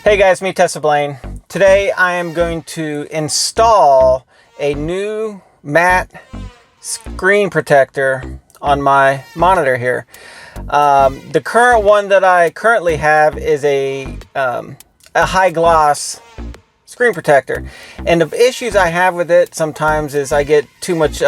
Hey guys, me Blaine. Today I am going to install a new matte screen protector on my monitor here. The current one that I currently have is a high gloss screen protector, and the issues I have with it sometimes is I get too much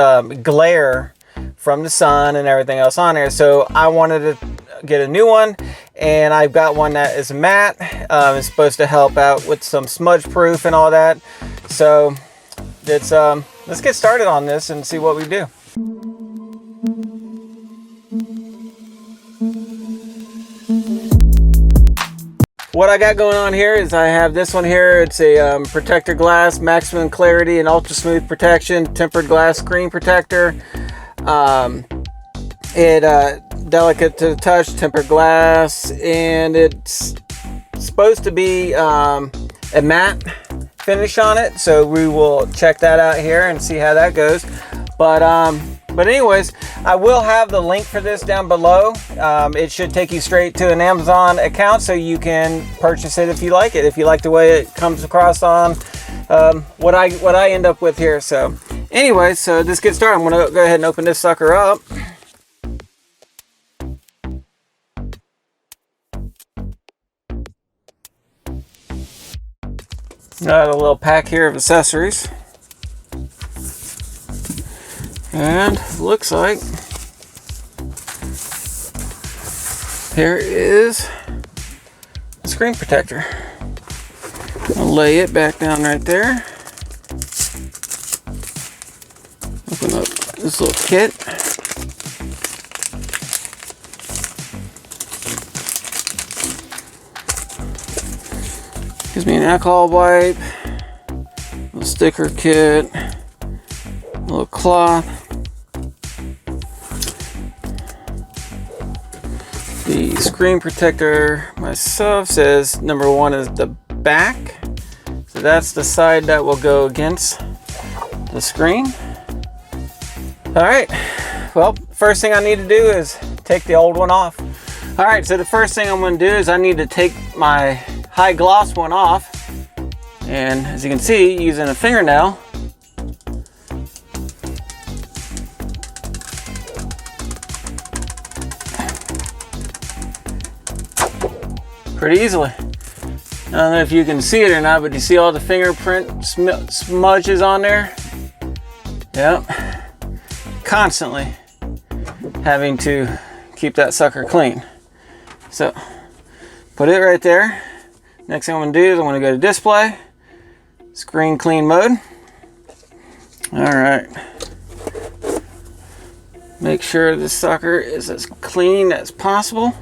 glare from the sun and everything else on there. So I wanted to get a new one, and I've got one that is matte. It's supposed to help out with some smudge proof and all that. So let's get started on this and see what we do. What I got going on here is I have this one here. It's a protector glass, maximum clarity and ultra smooth protection, tempered glass screen protector. Delicate to the touch, tempered glass, and it's supposed to be a matte finish on it. So we will check that out here and see how that goes. But anyways, I will have the link for this down below. It should take you straight to an Amazon account, so you can purchase it if you like it. If you like the way it comes across on what I end up with here. So anyways, so let's get started. I'm gonna go ahead and open this sucker up. Got a little pack here of accessories. And looks like here is the screen protector. I'll lay it back down right there. Open up this little kit. Gives me an alcohol wipe, a little sticker kit, a little cloth. The screen protector myself says number one is the back. So that's the side that will go against the screen. All right, well, first thing I need to do is take the old one off. All right, so the first thing I'm gonna do is I need to take my high gloss one off. And as you can see, using a fingernail, pretty easily. I don't know if you can see it or not, but you see all the fingerprint smudges on there? Yep. Constantly having to keep that sucker clean. So put it right there. Next thing I'm gonna do is I'm gonna go to display, screen clean mode. All right. Make sure this sucker is as clean as possible.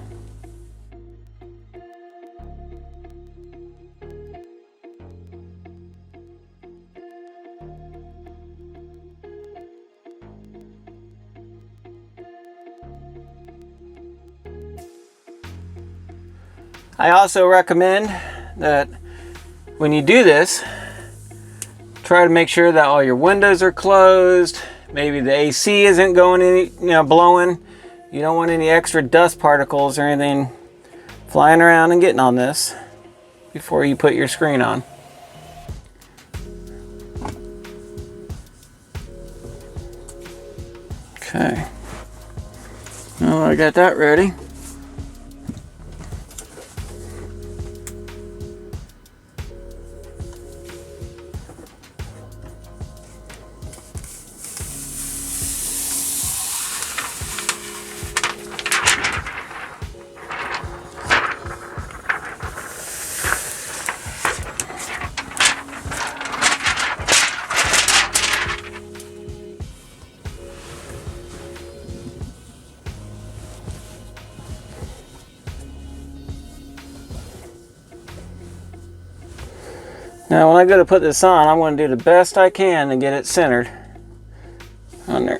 I also recommend that when you do this, try to make sure that all your windows are closed. Maybe the AC isn't going blowing. You don't want any extra dust particles or anything flying around and getting on this before you put your screen on. Okay. Well, I got that ready. Now when I go to put this on, I'm going to do the best I can to get it centered on there.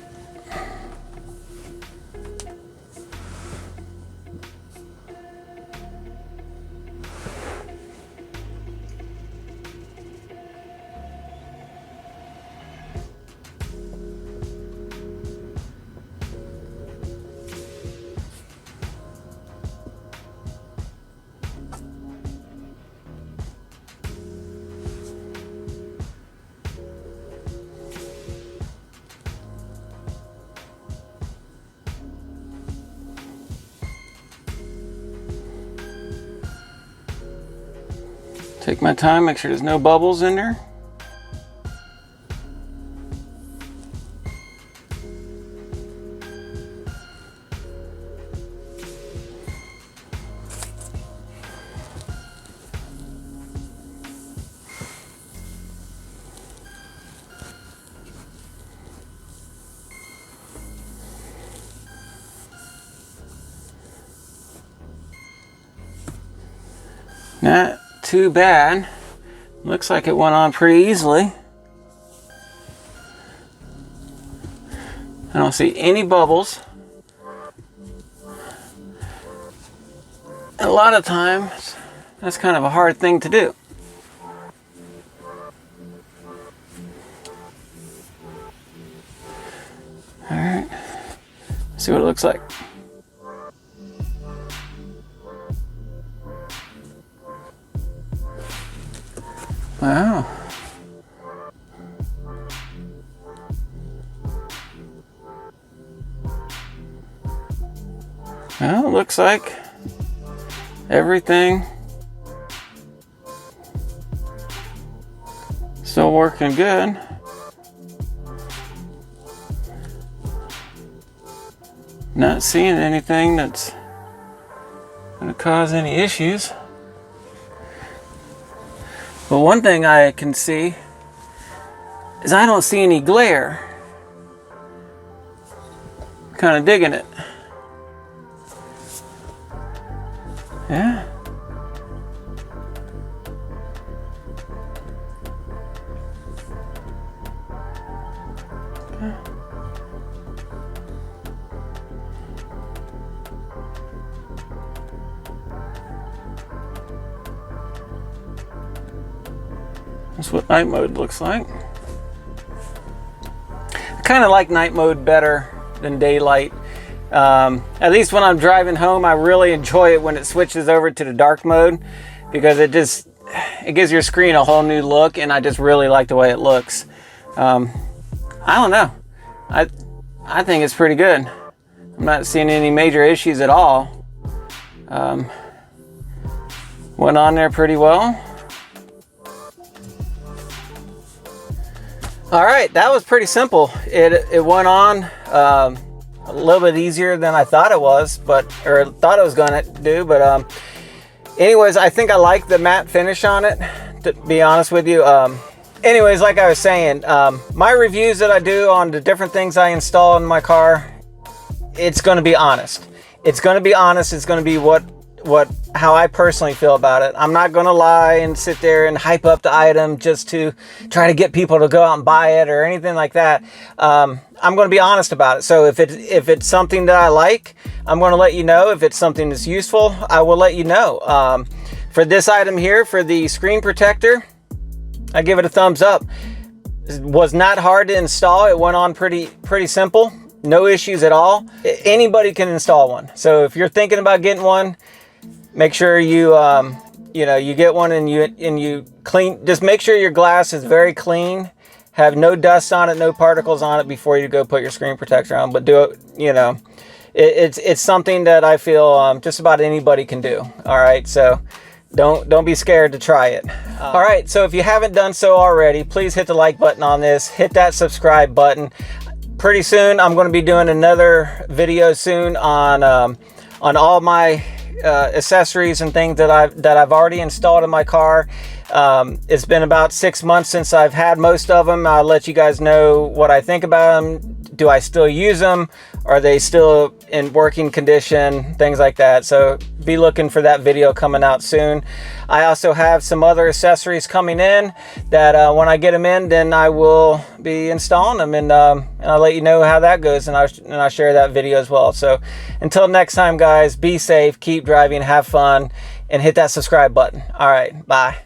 Take my time, make sure there's no bubbles in there. Not too bad. Looks like it went on pretty easily. I don't see any bubbles. A lot of times, that's kind of a hard thing to do. All right, see what it looks like. Wow. Well, it looks like everything still working good. Not seeing anything that's going to cause any issues. But one thing I can see is I don't see any glare. Kind of digging it. Yeah. Okay. That's what night mode looks like. I kind of like night mode better than daylight. At least when I'm driving home, I really enjoy it when it switches over to the dark mode, because it gives your screen a whole new look, and I just really like the way it looks. I don't know. I think it's pretty good. I'm not seeing any major issues at all. Went on there pretty well. All right, that was pretty simple. It went on a little bit easier than I thought it was, or thought it was gonna do. But anyways, I think I like the matte finish on it, to be honest with you. Anyways, like I was saying, my reviews that I do on the different things I install in my car, it's gonna be honest. It's gonna be honest. It's gonna be how I personally feel about it. I'm not gonna lie and sit there and hype up the item just to try to get people to go out and buy it or anything like that. I'm gonna be honest about it. So if it's something that I like, I'm gonna let you know. If it's something that's useful, I will let you know. For this item here, for the screen protector, I give it a thumbs up. It was not hard to install. It went on pretty simple. No issues at all. Anybody can install one. So if you're thinking about getting one, make sure you you get one and you clean. Just make sure your glass is very clean. Have no dust on it, no particles on it before you go put your screen protector on. But do it. It's something that I feel just about anybody can do. All right, so don't be scared to try it. All right, so if you haven't done so already, please hit the like button on this. Hit that subscribe button. Pretty soon, I'm going to be doing another video soon on all my accessories and things that I've already installed in my car. It's been about 6 months since I've had most of them. I'll let you guys know what I think about them. Do I still use them? Are they still in working condition? Things like that. So be looking for that video coming out soon. I also have some other accessories coming in that when I get them in, then I will be installing them, and I'll let you know how that goes, and I'll share that video as well. So until next time, guys, be safe, keep driving, have fun, and hit that subscribe button. All right, bye.